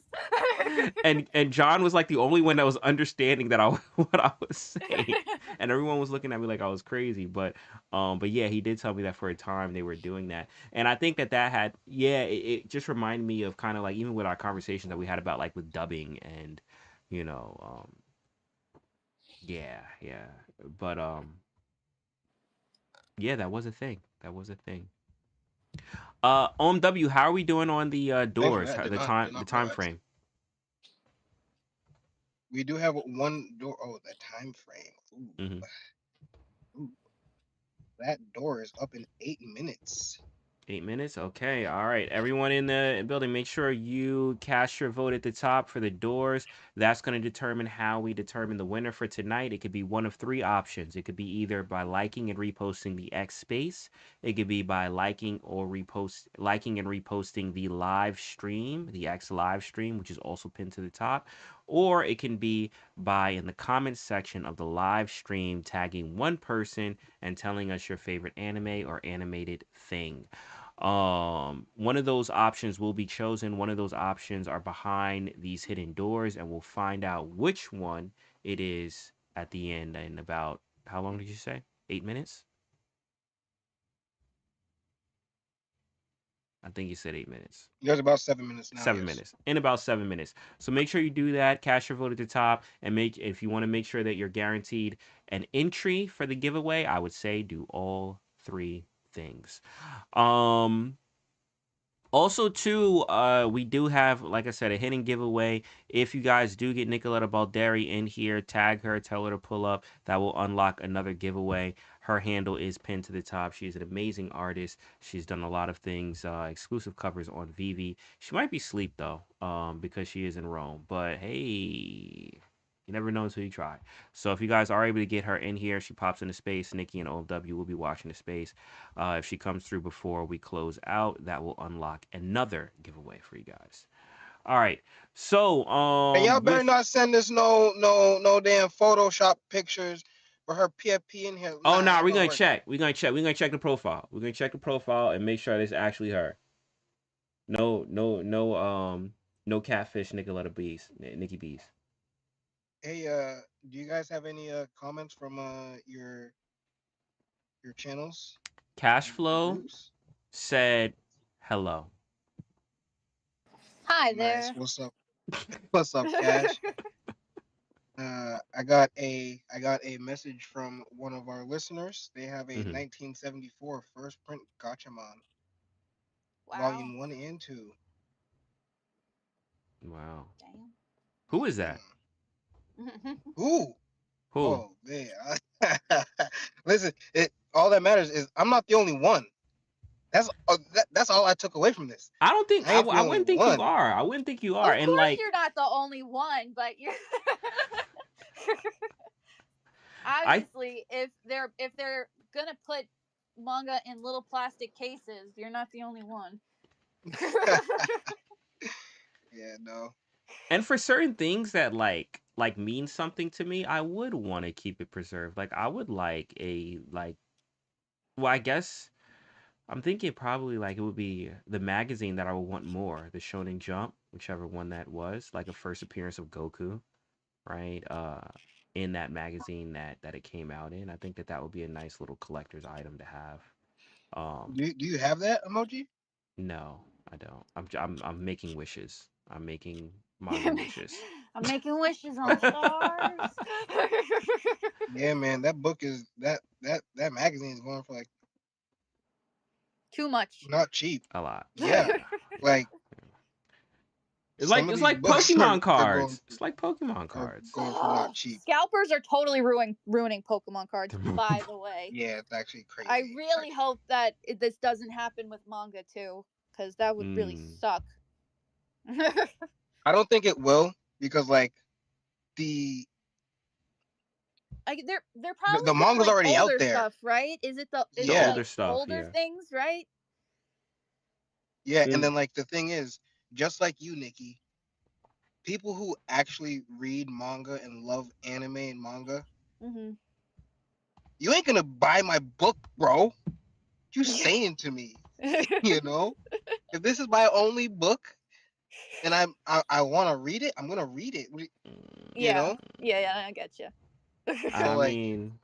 and John was like the only one that was understanding that I what I was saying. And everyone was looking at me like I was crazy, but yeah, he did tell me that for a time they were doing that. And I think that had it just reminded me of kind of like even with our conversation that we had about like with dubbing and you know yeah. But yeah, that was a thing. That was a thing. OMW, how are we doing on the Thanks for doors? that. How, Did the not time realize. frame? We do have one door. Oh, the time frame. Mm-hmm. Ooh, that door is up in 8 minutes. 8 minutes. Okay. All right. Everyone in the building, make sure you cast your vote at the top for the doors. That's going to determine how we determine the winner for tonight. It could be one of three options. It could be either by liking and reposting the X space. It could be by liking and reposting the live stream, the X live stream, which is also pinned to the top. Or it can be by in the comments section of the live stream tagging one person and telling us your favorite anime or animated thing. One of those options will be chosen. One of those options are behind these hidden doors, and we'll find out which one it is at the end in about how long did you say? 8 minutes? I think you said 8 minutes. There's about 7 minutes now. 7 minutes. In about 7 minutes. So make sure you do that. Cast your vote at the top, and make if you want to make sure that you're guaranteed an entry for the giveaway. I would say do all three things. Um, Also, too, we do have, like I said, a hidden giveaway. If you guys do get Nicoletta Balderi in here, tag her, tell her to pull up. That will unlock another giveaway. Her handle is pinned to the top. She's an amazing artist. She's done a lot of things, exclusive covers on Vivi. She might be asleep though, because she is in Rome. But hey, you never know until you try. So if you guys are able to get her in here, she pops into space. Nikki and OW will be watching the space. If she comes through before we close out, that will unlock another giveaway for you guys. All right. So, And y'all better not send us no damn Photoshop pictures for her PFP in here. Oh, no, Ain't we're gonna gonna work. check. We're gonna check. We're gonna check the profile. We're gonna check the profile and make sure it's actually her. No catfish, Nicoletta Bees, Nikki Bees. Hey, do you guys have any comments from your channels, your Cashflow groups? said hello. Hi Nice. there. What's up? What's up, Cash? I got a message from one of our listeners. They have a Mm-hmm. 1974 first print Gatchaman, Wow. volume 1 and 2. Wow. Damn. Who is that? Ooh. Who? Oh man. Listen, all that matters is I'm not the only one. That's all I took away from this. I don't think I ain't the I only wouldn't think you one. are. I wouldn't think you are. Of And course, like you're not the only one, but you're obviously if they're gonna put manga in little plastic cases, you're not the only one. Yeah, no. And for certain things that like mean something to me, I would want to keep it preserved. Like I would like a like well, I guess I'm thinking probably like it would be the magazine that I would want more, the Shonen Jump, whichever one that was, like a first appearance of Goku, right? In that magazine that it came out in. I think that would be a nice little collector's item to have. Do you have that emoji? No, I don't. I'm making wishes. I'm making manga wishes. I'm making wishes on stars. Yeah, man. That book is that magazine is going for like Too much. not cheap. A lot. Yeah, like some of It's these like books Pokemon are cards. It's like Pokemon cards. going for not cheap. Scalpers are totally ruining Pokemon cards, by the way. Yeah, it's actually crazy. I really hope that this doesn't happen with manga too, because that would really suck. I don't think it will because like the Like they're the probably doing manga's like already out older there. stuff, right? Is The it Yeah, like older stuff, older yeah. things, right? yeah, and Mm, then like the thing is, just like you, Nikki, people who actually read manga and love anime and manga, Mhm. you ain't gonna buy my book, bro. What you Yeah. saying to me? You know, if this is my only book and I want to read it, I'm gonna read it. You Yeah. know, Yeah, I get you. so I like mean,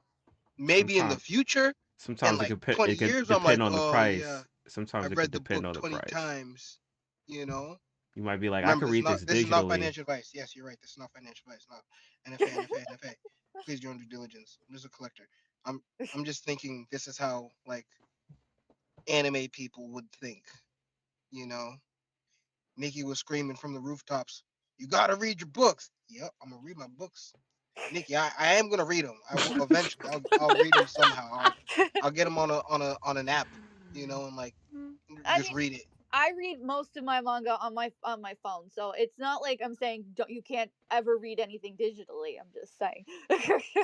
maybe in the sometimes future, in sometimes like 20 it could years, I'm like, depend on the oh yeah, price. Sometimes I've it could read the depend book on the 20 price. times. You know, You might be like, I remember could read this this is not digitally. financial advice. Yes, you're right. This is not financial advice. Not NFA. Please do your own due diligence. I'm just a collector. I'm I'm just thinking this is how like anime people would think. You know, Nikki was screaming from the rooftops, "You gotta read your books." Yep, I'm gonna read my books. Nikki, I am gonna read them. I will eventually. I'll read them somehow. I'll get them on an app, you know, and like I just mean, read it. I read most of my manga on my phone, so it's not like I'm saying you can't ever read anything digitally. I'm just saying.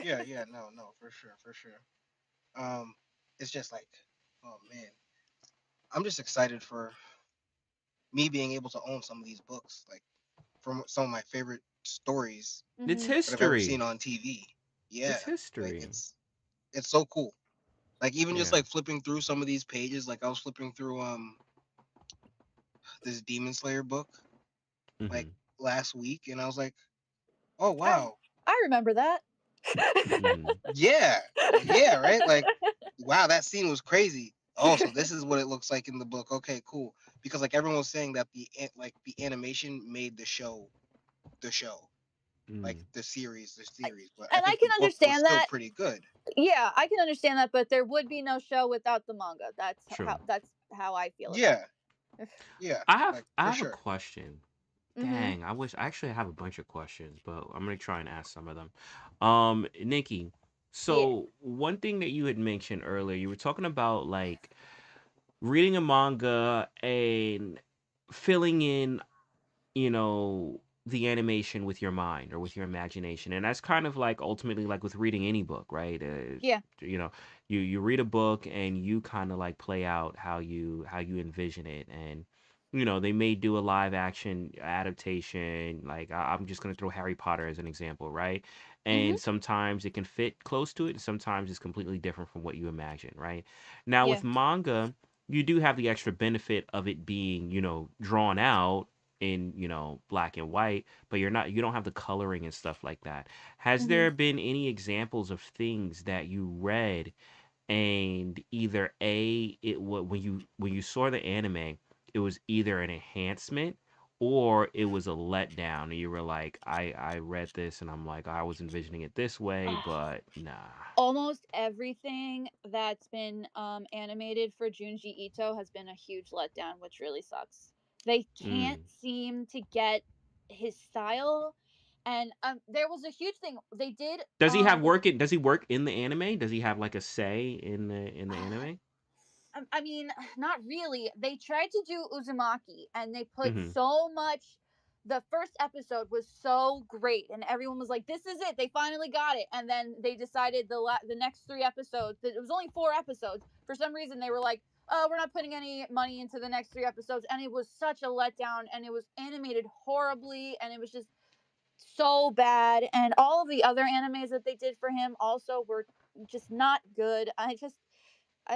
Yeah, yeah, no, for sure. Um, it's just like, oh man, I'm just excited for me being able to own some of these books, like from some of my favorite stories It's Mhm. that I've ever seen history. on TV. Yeah, It's like history. it's so cool. Like even just Yeah. like flipping through some of these pages, like I was flipping through this Demon Slayer book like Mm-hmm. last week, and I was like, oh I wow, I remember that. Mm-hmm. yeah, yeah, right, like wow, that scene was crazy. Oh, so this is what it looks like in the book. Okay, cool. Because like everyone was saying that the animation made the show, like Mm. the series. But I And I think can the book was understand still that. pretty good. Yeah, I can understand that, but there would be no show without the manga. True. That's how I feel about Yeah, it. yeah, like I for have a sure. question. Mhm. Dang, I wish I actually have a bunch of questions, but I'm gonna try and ask some of them. Nikki, Yeah. so one thing that you had mentioned earlier, you were talking about like reading a manga and filling in, the animation with your mind or with your imagination. And that's kind of like ultimately like with reading any book, right? Yeah. You know, you read a book and you kind of like play out how you envision it. And they may do a live action adaptation. Like I'm just gonna throw Harry Potter as an example, right? Mhm. And sometimes it can fit close to it, and sometimes it's completely different from what you imagine, right? Now Yeah. with manga, you do have the extra benefit of it being, drawn out in, black and white, but you don't have the coloring and stuff like that. Has Mhm. there been any examples of things that you read and either when you saw the anime, it was either an enhancement or it was a letdown and you were like, I read this and I'm like, I was envisioning it this way, but nah. Almost everything that's been animated for Junji Ito has been a huge letdown, which really sucks. They can't Mm. seem to get his style, and there was a huge thing they did. Does he work in the anime? Does he have like a say in the Uh, anime? I mean, not really. They tried to do Uzumaki, and they put Mhm. so much. The first episode was so great, and everyone was like, "This is it! They finally got it!" And then they decided the next 3 episodes. That it was only 4 episodes. For some reason, they were like, "Oh, we're not putting any money into the next 3 episodes," and it was such a letdown. And it was animated horribly, and it was just so bad. And all of the other animes that they did for him also were just not good. I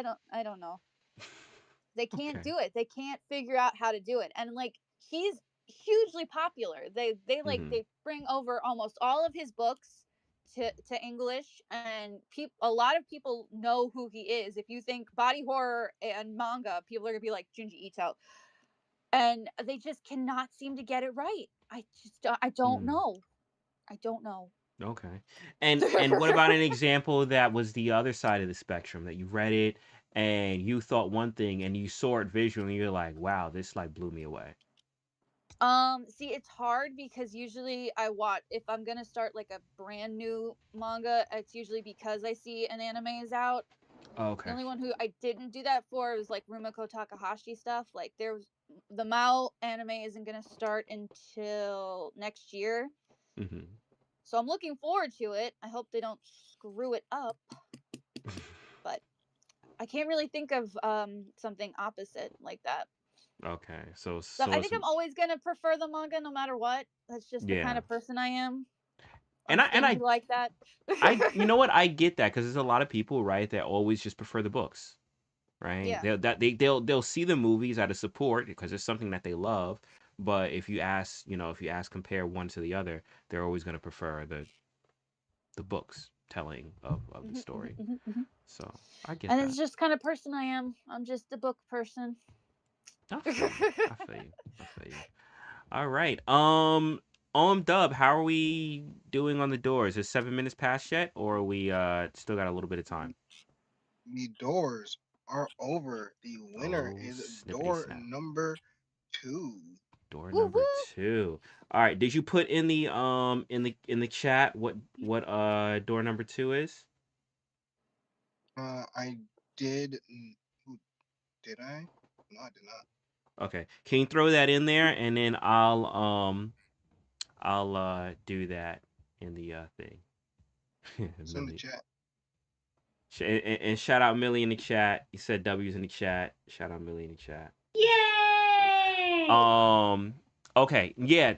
don't know. They can't Okay. do it. They can't figure out how to do it. And like he's hugely popular. Mhm. They bring over almost all of his books to English, and a lot of people know who he is. If you think body horror and manga, people are gonna be like Junji Ito, and they just cannot seem to get it right. I don't Mm. know. I don't know. Okay. And what about an example that was the other side of the spectrum that you read it and you thought one thing and you saw it visually and you're like, wow, this like blew me away. See, it's hard because usually I watch if I'm gonna start like a brand new manga, it's usually because I see an anime is out. The Okay. only one who I didn't do that for was like Rumiko Takahashi stuff. Like the Mao anime isn't gonna start until next year. Mm-hmm. So I'm looking forward to it. I hope they don't screw it up. But I can't really think of something opposite like that. Okay, so So I so think it's I'm always gonna prefer the manga no matter what. That's just the kind yeah, of person I am. and I'm I and stingy I like that. I you know what, I get that because there's a lot of people, right, that always just prefer the books, right? Yeah. They'll see the movies out of support because it's something that they love, but if you ask compare one to the other, they're always going to prefer the books telling of the story. So I get And that. it's just kind of person I am. I'm just a book person. I feel you. I feel you. I feel you. All right. Dub, how are we doing on the doors? Is 7 minutes past yet, or are we still got a little bit of time? The doors are over. The winner Oh, is snippity door snap. number 2. Door Woo number woo. 2. All right. Did you put in the chat what door number 2 is? I did. Who did I? No, I did not. Okay. Can you throw that in there, and then I'll do that in the thing. It's in the Millie. chat. And shout out Millie in the chat. He said W's in the chat. Shout out Millie in the chat. Yay! Okay, yeah.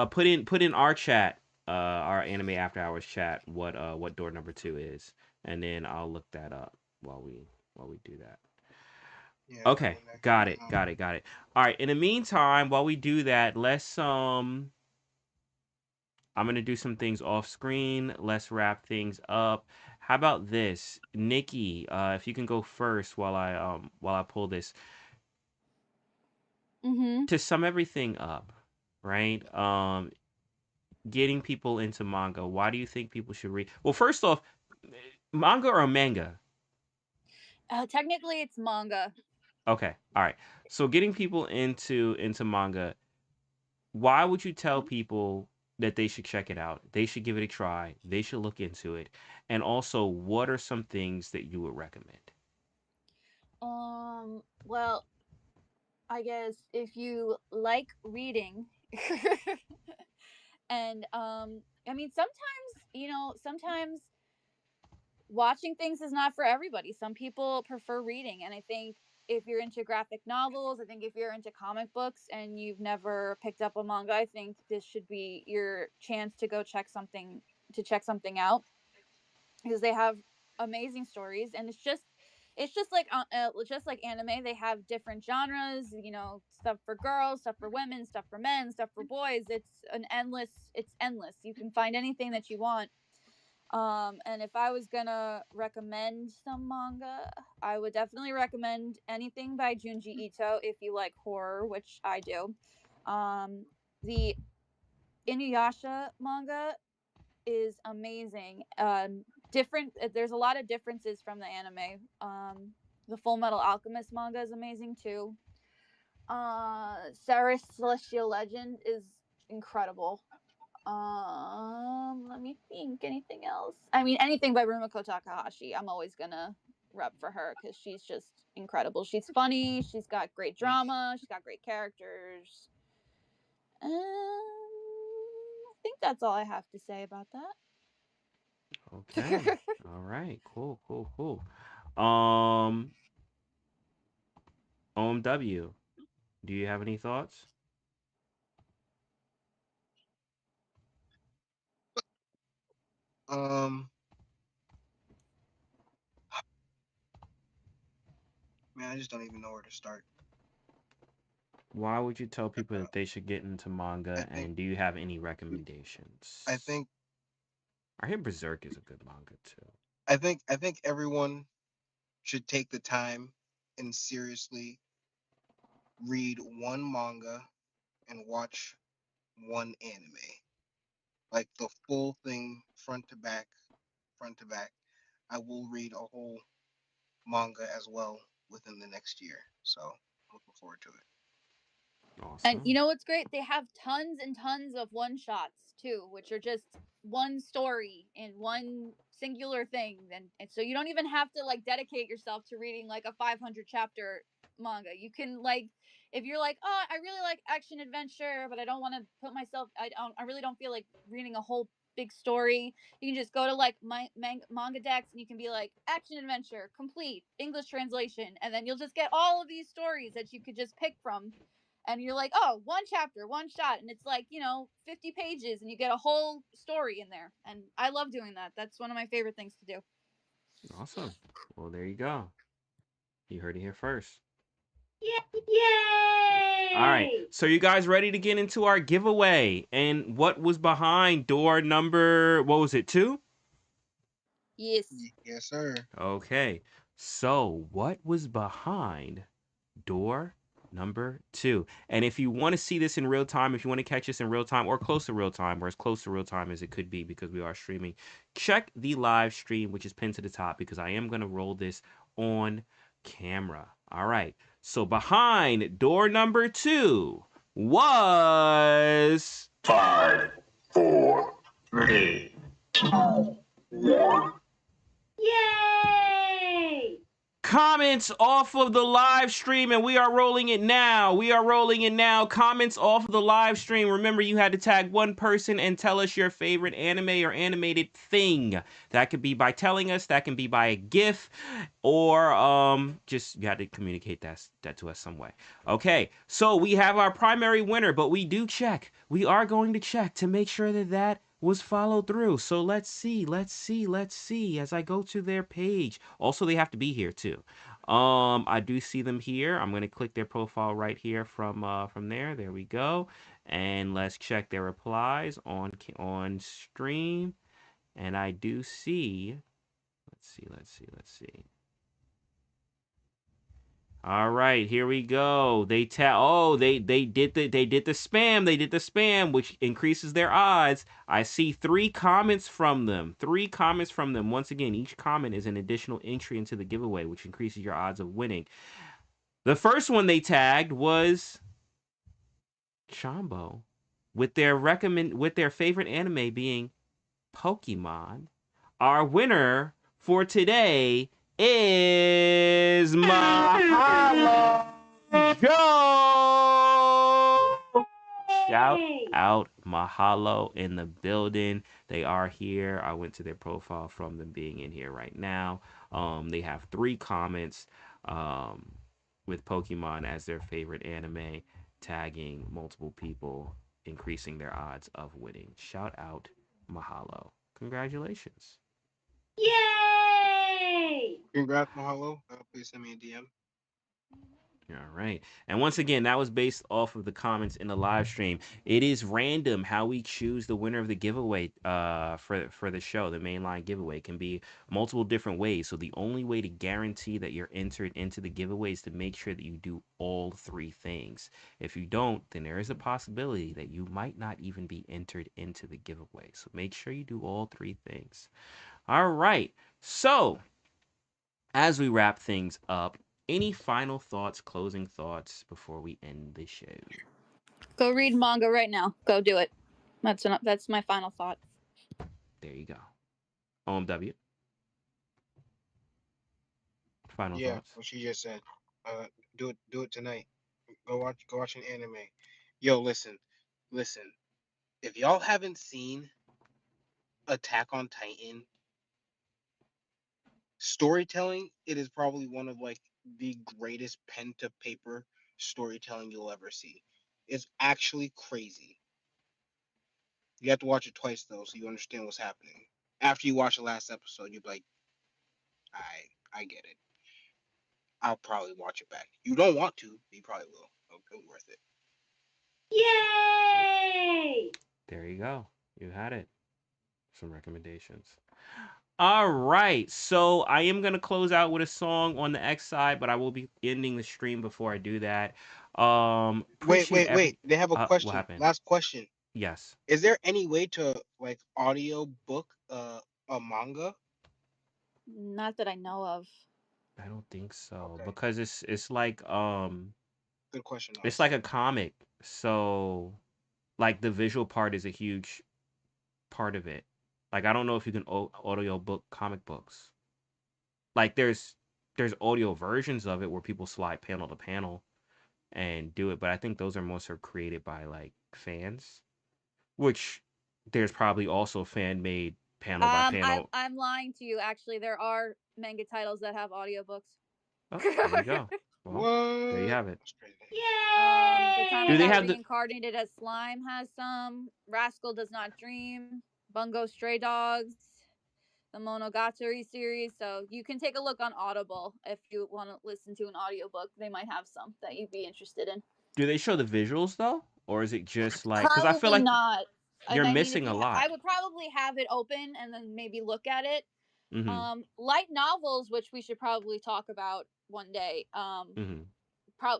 Put in our chat, our anime after hours chat, what door number 2 is, and then I'll look that up while we do that. Yeah, Okay, and I got can. it, got it, got it. All right. In the meantime, while we do that, let's I'm gonna do some things off screen. Let's wrap things up. How about this, Nikki? If you can go first while I pull this Mhm. to sum everything up, right? Getting people into manga. Why do you think people should read? Well, first off, manga or manga? Technically, it's manga. Okay, all right. So getting people into manga. Why would you tell people that they should check it out? They should give it a try. They should look into it. And also, what are some things that you would recommend? Well, I guess if you like reading, and I mean, sometimes watching things is not for everybody. Some people prefer reading, and I think if you're into graphic novels, I think if you're into comic books and you've never picked up a manga, I think this should be your chance to go check something out, because they have amazing stories, and it's just like anime. They have different genres, stuff for girls, stuff for women, stuff for men, stuff for boys. It's endless. You can find anything that you want. And if I was gonna recommend some manga, I would definitely recommend anything by Junji Ito if you like horror, which I do. The Inuyasha manga is amazing. Different. There's a lot of differences from the anime. The Full Metal Alchemist manga is amazing too. Sarah's Celestial Legend is incredible. Let me think. Anything else? I mean, anything by Rumiko Takahashi. I'm always gonna rep for her because she's just incredible. She's funny. She's got great drama. She's got great characters. I think that's all I have to say about Okay. that. All right. Cool, cool, cool. Um, OMW, do you have any thoughts? Um, man, I just don't even know where to start. Why would you tell people Uh, that they should get into I manga, think, and do you have any I recommendations? think, I hear Berserk is a good manga too. I think everyone should take the time and seriously read one manga and watch one anime, like the full thing, front to back, front to back. I will read a whole manga as well within the next year, so I'm looking forward to it. And you Awesome. know what's great? They have tons and tons of one shots too, which are just one story in one singular thing. And so you don't even have to like dedicate yourself to reading like a 500 chapter manga. You can like if you're like, oh, I really like action adventure, but I don't want to put myself, I really don't feel like reading a whole big story. You can just go to like Manga Dex and you can be like action adventure complete English translation, and then you'll just get all of these stories that you could just pick from. And you're like, oh, one chapter, one shot, and it's like 50 pages, and you get a whole story in there. And I love doing that. That's one of my favorite things to do. Awesome. Well, there you go. You heard it here first. Yay! All right. So you guys ready to get into our giveaway? And what was behind door number, what was it, 2? Yes. Yes, sir. Okay. So what was behind door number 2? And if you want to see this in real time, if you want to catch this in real time or close to real time, or as close to real time as it could be because we are streaming, check the live stream, which is pinned to the top, because I am going to roll this on camera. All right. So behind door number 2 was 5, 4, 3, 2, 1. Yay! comments off of the live stream, and we are rolling it now. We are rolling it now. Comments off of the live stream. Remember, you had to tag one person and tell us your favorite anime or animated thing. That could be by telling us, that can be by a GIF, or just you had to communicate that to us some way. Okay, so we have our primary winner, but we do check. We are going to check to make sure that was followed through. So let's see as I go to their page. Also, they have to be here too. I do see them here. I'm going to click their profile right here from there. There we go. And let's check their replies on stream. And I do see, let's see. All right, here we go. They did the spam. They did the spam, which increases their odds. I see 3 comments from them. 3 comments from them. Once again, each comment is an additional entry into the giveaway, which increases your odds of winning. The first one they tagged was Chambo, with their favorite anime being Pokemon. Our winner for today is Mahalo Joe. Shout out Mahalo in the building. They are here. I went to their profile from them being in here right now. They have 3 comments with Pokemon as their favorite anime, tagging multiple people, increasing their odds of winning. Shout out Mahalo. Congratulations. Yay! Congrats, Mahalo. Please send me a DM. All right. And once again, that was based off of the comments in the live stream. It is random how we choose the winner of the giveaway for the show. The mainline giveaway can be multiple different ways. So the only way to guarantee that you're entered into the giveaway is to make sure that you do all 3 things. If you don't, then there is a possibility that you might not even be entered into the giveaway. So make sure you do all 3 things. All right. So as we wrap things up, any final thoughts, closing thoughts before we end the show? Go read manga right now. Go do it. That's my final thought. There you go. OMW. Final Yeah, thoughts. what she just said. Do it tonight. Go watch an anime. Yo, listen. If y'all haven't seen Attack on Titan, storytelling, it is probably one of like the greatest pen to paper storytelling you'll ever see. It's actually crazy. You have to watch it twice though, so you understand what's happening. After you watch the last episode, you'll be like, I get it. I'll probably watch it back. You don't want to, but you probably will. It'll be worth it. Yay! There you go. You had it. Some recommendations. All right. So I am going to close out with a song on the X side, but I will be ending the stream before I do that. Wait. They have a What question. happened? Last question. Yes. Is there any way to like audio book a manga? Not that I know of. I don't think so, Okay. because it's like Good question. it's like a comic. So like the visual part is a huge part of it. Like I don't know if you can audio book comic books. Like there's audio versions of it where people slide panel to panel, and do it. But I think those are more so created by like fans, which there's probably also fan made panel by panel. I'm lying to you. Actually, there are manga titles that have audiobooks. Oh, there you go. Well, there you What? have it. That's crazy. The time Do I they got have the? reincarnated as slime has some. Rascal Does Not Dream. Bungo Stray Dogs. The Monogatari series. So you can take a look on Audible if you want to listen to an audiobook. They might have some that you'd be interested in. Do they show the visuals though, or is it just like? Because I feel Probably like not. you're I mean, missing a I lot. would probably have it open and then maybe look at it. Mm-hmm. Light novels, which we should probably talk about one day. Mm-hmm.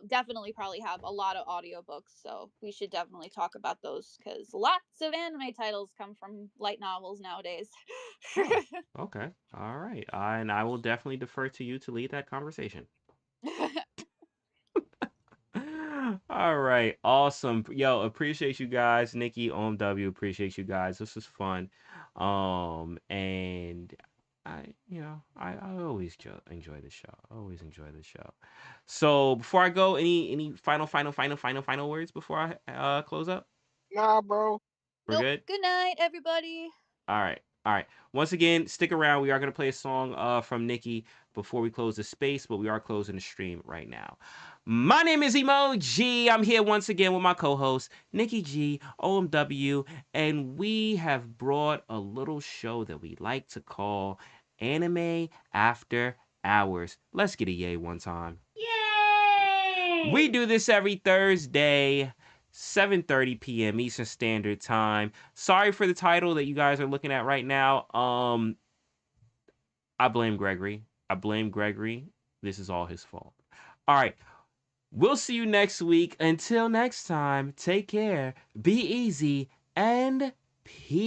Definitely probably have a lot of audiobooks, so we should definitely talk about those because lots of anime titles come from light novels nowadays. Oh, okay. All right. And I will definitely defer to you to lead that conversation. All right. Awesome. Yo, appreciate you guys. Nikki, OMW, appreciate you guys. This was fun. And I always enjoy the show. I always enjoy the show. So before I go, any final words before I close up? Nah, bro. We're Nope. good? Good night, everybody. All right. All right. Once again, stick around. We are going to play a song from Nikki before we close the space, but we are closing the stream right now. My name is Emoji. I'm here once again with my co-host, Nikki G, OMW, and we have brought a little show that we like to call Anime After Hours. Let's get a yay one time. Yay! We do this every Thursday. 7:30 p.m. Eastern Standard Time. Sorry for the title that you guys are looking at right now. I blame Gregory. This is all his fault. All right. We'll see you next week. Until next time, take care, be easy, and peace.